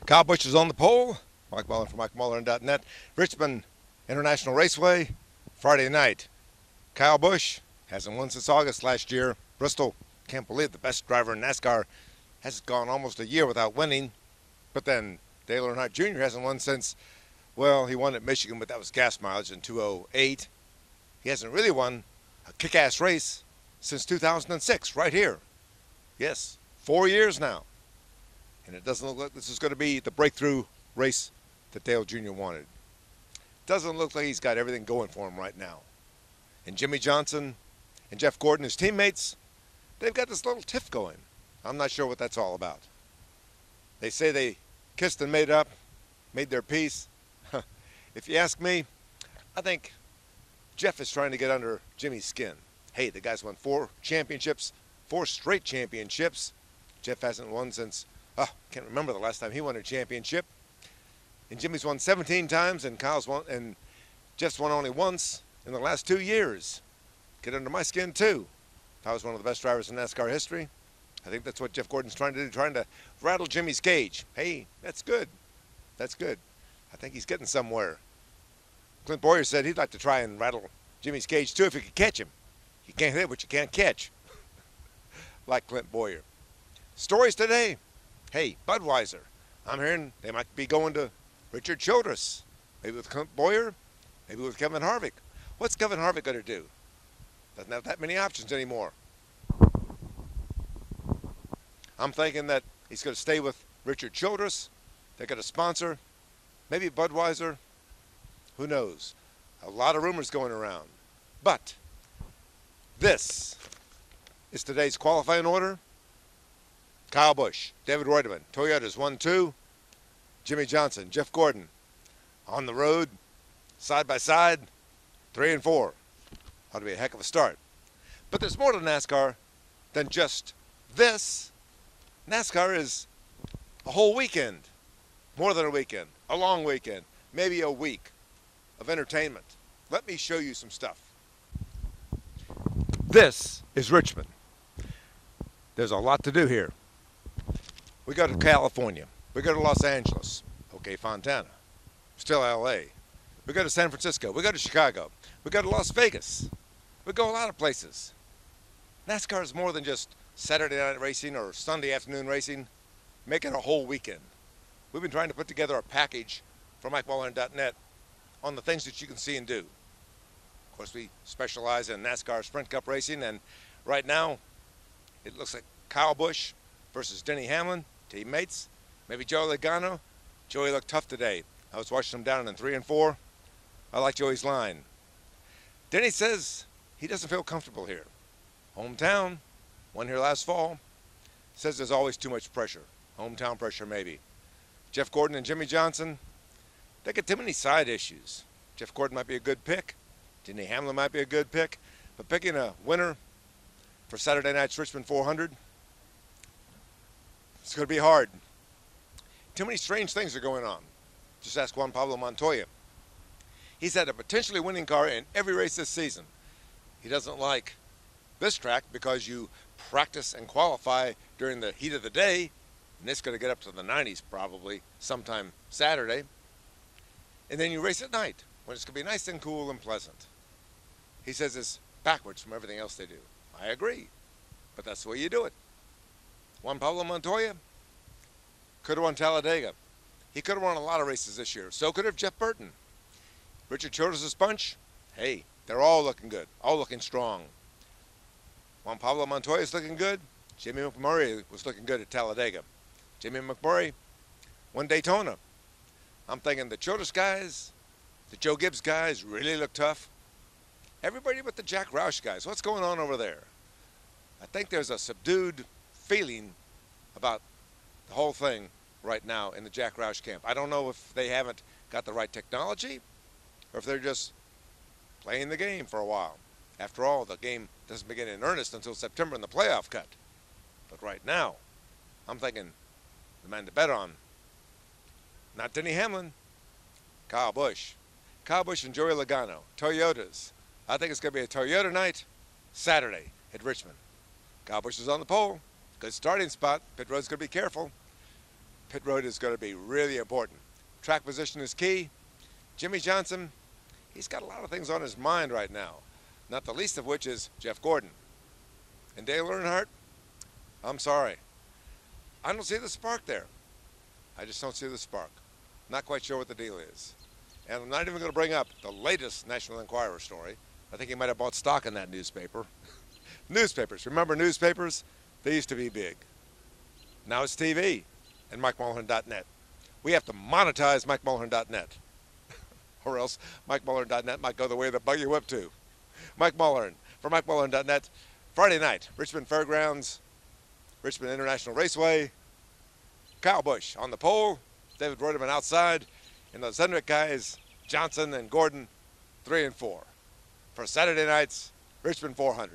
Kyle Busch is on the pole. Mike Mullin from MikeMullin.net. Richmond International Raceway, Friday night. Kyle Busch hasn't won since August last year. Bristol, can't believe the best driver in NASCAR has gone almost a year without winning. But then Dale Earnhardt Jr. hasn't won since, well, he won at Michigan, but that was gas mileage in 2008. He hasn't really won a kick-ass race since 2006, right here. Yes, 4 years now. And it doesn't look like this is going to be the breakthrough race that Dale Jr. wanted. Doesn't look like he's got everything going for him right now. And Jimmie Johnson and Jeff Gordon, his teammates, they've got this little tiff going. I'm not sure what that's all about. They say they kissed and made up, made their peace. If you ask me, I think Jeff is trying to get under Jimmie's skin. Hey, the guy's won 4 championships, 4 straight championships. Jeff hasn't won since, can't remember the last time he won a championship. And Jimmie's won 17 times, and Jeff's won only once in the last 2 years. Get under my skin too. If I was one of the best drivers in NASCAR history, I think that's what Jeff Gordon's trying to do, trying to rattle Jimmie's cage. Hey, that's good. That's good. I think he's getting somewhere. Clint Boyer said he'd like to try and rattle Jimmie's cage too if he could catch him. You can't hit what you can't catch. Like Clint Boyer. Stories today. Hey, Budweiser. I'm hearing they might be going to Richard Childress. Maybe with Clint Boyer. Maybe with Kevin Harvick. What's Kevin Harvick going to do? Doesn't have that many options anymore. I'm thinking that he's going to stay with Richard Childress. They're going to sponsor. Maybe Budweiser. Who knows? A lot of rumors going around. But this is today's qualifying order. Kyle Busch, David Reutemann, Toyotas 1-2, Jimmie Johnson, Jeff Gordon, on the road, side by side, 3 and 4. Ought to be a heck of a start. But there's more to NASCAR than just this. NASCAR is a whole weekend, more than a weekend, a long weekend, maybe a week of entertainment. Let me show you some stuff. This is Richmond. There's a lot to do here. We go to California. We go to Los Angeles. Okay, Fontana. Still LA. We go to San Francisco. We go to Chicago. We go to Las Vegas. We go a lot of places. NASCAR is more than just Saturday night racing or Sunday afternoon racing. Make it a whole weekend. We've been trying to put together a package for MikeMullin.net on the things that you can see and do. Of course, we specialize in NASCAR Sprint Cup racing, and right now it looks like Kyle Busch versus Denny Hamlin, teammates. Maybe Joey Logano. Joey looked tough today. I was watching him down in 3 and 4. I like Joey's line. Denny says he doesn't feel comfortable here. Hometown, won here last fall. Says there's always too much pressure. Hometown pressure, maybe. Jeff Gordon and Jimmie Johnson, they get too many side issues. Jeff Gordon might be a good pick. Denny Hamlin might be a good pick. But picking a winner for Saturday night's Richmond 400, it's going to be hard. Too many strange things are going on. Just ask Juan Pablo Montoya. He's had a potentially winning car in every race this season. He doesn't like this track because you practice and qualify during the heat of the day, and it's going to get up to the 90s probably sometime Saturday. And then you race at night when it's going to be nice and cool and pleasant. He says it's backwards from everything else they do. I agree, but that's the way you do it. Juan Pablo Montoya could have won Talladega. He could have won a lot of races this year. So could have Jeff Burton. Richard Childress' bunch, hey, they're all looking good, all looking strong. Juan Pablo Montoya is looking good. Jimmy McMurray was looking good at Talladega. Jimmy McMurray won Daytona. I'm thinking the Childress guys, the Joe Gibbs guys really look tough. Everybody but the Jack Roush guys. What's going on over there? I think there's a subdued feeling about the whole thing right now in the Jack Roush camp. I don't know if they haven't got the right technology or if they're just playing the game for a while. After all, the game doesn't begin in earnest until September in the playoff cut. But right now, I'm thinking the man to bet on, not Denny Hamlin, Kyle Busch. Kyle Busch and Joey Logano, Toyotas. I think it's going to be a Toyota night Saturday at Richmond. Kyle Busch is on the pole. Good starting spot. Pit road's going to be careful. Pit road is going to be really important. Track position is key. Jimmie Johnson, he's got a lot of things on his mind right now, not the least of which is Jeff Gordon. And Dale Earnhardt, I'm sorry. I don't see the spark there. I just don't see the spark. Not quite sure what the deal is. And I'm not even going to bring up the latest National Enquirer story. I think he might have bought stock in that newspaper. Newspapers. Remember newspapers? They used to be big. Now it's TV and MikeMullen.net. We have to monetize MikeMullen.net. Or else MikeMullen.net might go the way of the buggy whip too. Mike Mullen for MikeMullen.net. Friday night, Richmond Fairgrounds, Richmond International Raceway. Kyle Busch on the pole. David Reutemann outside. And the Zendrick guys, Johnson and Gordon, 3 and 4. For Saturday night's Richmond 400.